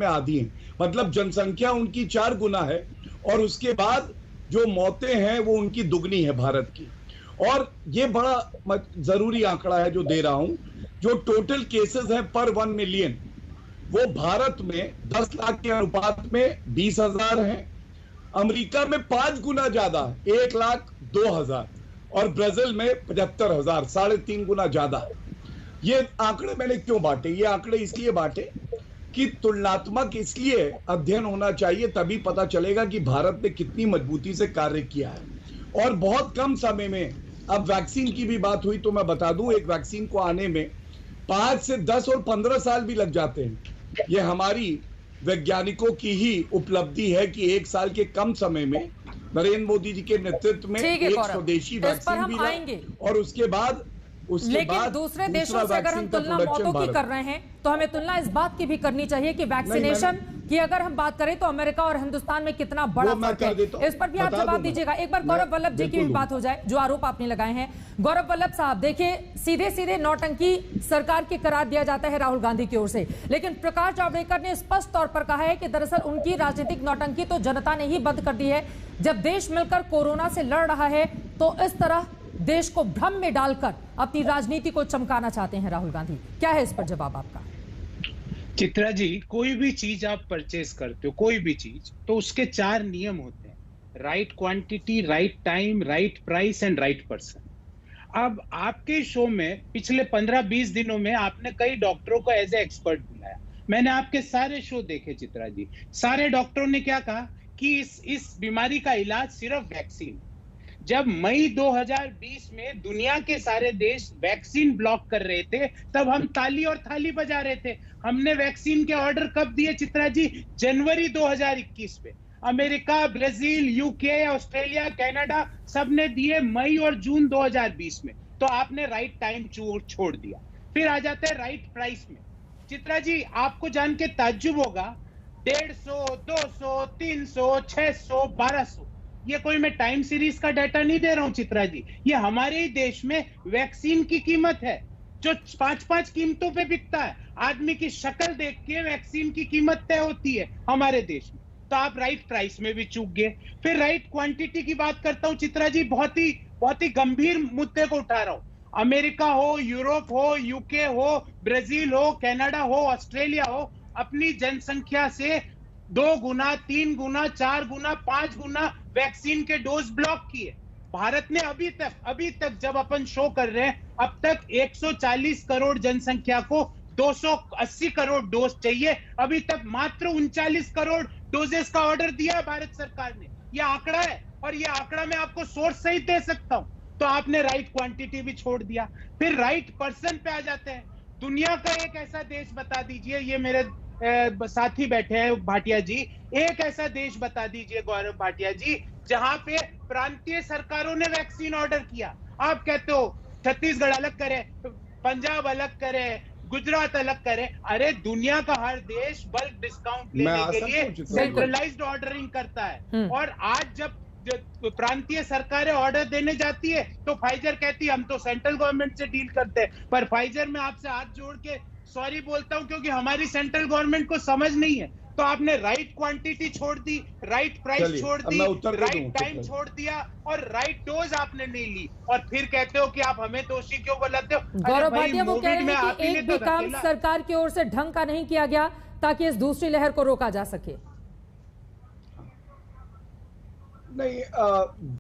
में आधी हैं, मतलब जनसंख्या उनकी 4 गुना है और उसके बाद जो मौतें हैं वो उनकी दुगनी है भारत की। और ये बड़ा जरूरी आंकड़ा है जो दे रहा हूं, जो टोटल केसेस हैं पर 1 मिलियन, वो भारत में 10 लाख के अनुपात में 20,000 हैं, अमेरिका में 5 गुना ज्यादा 1,02,000 और ब्राजील में 75,000, 3.5 गुना ज्यादा। ये आंकड़े मैंने क्यों बांटे? ये आंकड़े इसलिए बांटे कि तुलनात्मक इसलिए अध्ययन होना चाहिए, तभी पता चलेगा कि भारत ने कितनी मजबूती से कार्य किया है और बहुत कम समय में। अब वैक्सीन की भी बात हुई तो मैं बता दूं, एक वैक्सीन को आने में 5 से 10 और 15 साल भी लग जाते हैं। ये हमारी वैज्ञानिकों की ही उपलब्धि है कि 1 साल के कम समय में नरेंद्र मोदी जी के नेतृत्व में एक स्वदेशी वैक्सीन भी लाई और उसके बाद लेकिन दूसरे देशों से अगर हम तुलना मौतों की कर रहे हैं तो हमें तुलना इस बात की भी करनी चाहिए कि वैक्सीनेशन की अगर हम बात करें तो अमेरिका और हिंदुस्तान में कितना बड़ा फर्क है। इस पर भी आप जवाब दीजिएगा। एक बार गौरव वल्लभ जी की भी बात हो जाए, जो आरोप आपने लगाए हैं। गौरव वल्लभ साहब, देखिए, सीधे सीधे नौटंकी सरकार के करार दिया जाता है राहुल गांधी की ओर से, लेकिन प्रकाश जावड़ेकर ने स्पष्ट तौर पर कहा है कि दरअसल उनकी राजनीतिक नौटंकी तो जनता ने ही बंद कर दी है। जब देश मिलकर कोरोना से लड़ रहा है तो इस तरह देश को भ्रम में डालकर अपनी राजनीति को चमकाना चाहते हैं राहुल गांधी। क्या है इस पर जवाब आपका? चित्रा जी, कोई भी चीज आप परचेज करते हो, कोई भी चीज, तो उसके 4 नियम होते हैं: right quantity, right time, right price and right person. अब आपके शो में पिछले 15-20 दिनों में आपने कई डॉक्टरों को एज ए एक्सपर्ट बुलाया। मैंने आपके सारे शो देखे चित्रा जी। सारे डॉक्टरों ने क्या कहा कि इस बीमारी का इलाज सिर्फ वैक्सीन। जब मई 2020 में दुनिया के सारे देश वैक्सीन ब्लॉक कर रहे थे, तब हम ताली और थाली बजा रहे थे। हमने वैक्सीन के ऑर्डर कब दिए चित्रा जी? जनवरी 2021 में। America, Brazil, UK, Australia, Canada सबने दिए मई और जून 2020 में। तो आपने राइट टाइम छोड़ दिया। फिर आ जाते हैं राइट प्राइस में। चित्रा जी, आपको जान के ताज्जुब होगा, 150, 200, 300, 600, 1200, ये कोई मैं टाइम सीरीज का डाटा नहीं दे रहा हूं चित्रा जी। ये हमारे ही देश में वैक्सीन की कीमत है जो 5-5 कीमतों पे बिकता है। आदमी की शक्ल देख के वैक्सीन की कीमत तय होती है हमारे देश में। तो आप राइट प्राइस में भी चूक गए। फिर राइट क्वांटिटी की बात करता हूं चित्रा जी, बहुत ही गंभीर मुद्दे को उठा रहा हूं। अमेरिका हो, यूरोप हो, यूके हो, ब्राजील हो, कनाडा हो, ऑस्ट्रेलिया हो, अपनी जनसंख्या से 2 गुना, 3 गुना, 4 गुना, 5 गुना वैक्सीन के डोज ब्लॉक किए। भारत ने अभी तक जब अपन शो कर रहे हैं, अब तक 140 करोड़ जनसंख्या को 280 करोड़ डोज चाहिए। अभी तक मात्र 39 करोड़ डोजेस का ऑर्डर दिया है भारत सरकार ने। यह आंकड़ा है और यह आंकड़ा मैं आपको सोर्स सहित दे सकता हूं। तो आपने राइट क्वांटिटी भी छोड़ दिया। फिर राइट पर्सन पे आ जाते हैं। दुनिया का एक ऐसा देश बता दीजिए, ये मेरे साथी बैठे हैं भाटिया जी, एक ऐसा देश बता दीजिए गौरव भाटिया जी, जहां पे प्रांतीय सरकारों ने वैक्सीन ऑर्डर किया। आप कहते हो छत्तीसगढ़ अलग करे, पंजाब अलग करे, गुजरात अलग करे। अरे दुनिया का हर देश बल्क डिस्काउंट लेने के लिए सेंट्रलाइज्ड ऑर्डरिंग करता है। और आज जब प्रांतीय सरकारें ऑर्डर देने जाती है तो फाइजर कहती है हम तो सेंट्रल गवर्नमेंट से डील करते हैं। पर फाइजर में आपसे हाथ जोड़ के सॉरी बोलता हूं, क्योंकि हमारी सेंट्रल गवर्नमेंट को समझ नहीं है। तो आपने राइट क्वांटिटी छोड़ दी, राइट प्राइस छोड़ दी, राइट टाइम छोड़ दिया और राइट डोज आपने नहीं ली, और फिर कहते हो कि आप हमें दोषी क्यों बनाते हो? गौरव भाटिया वो कह रहे हैं कि एक भी काम सरकार की ओर से ढंग का नहीं किया गया ताकि इस दूसरी लहर को रोका जा सके। नहीं,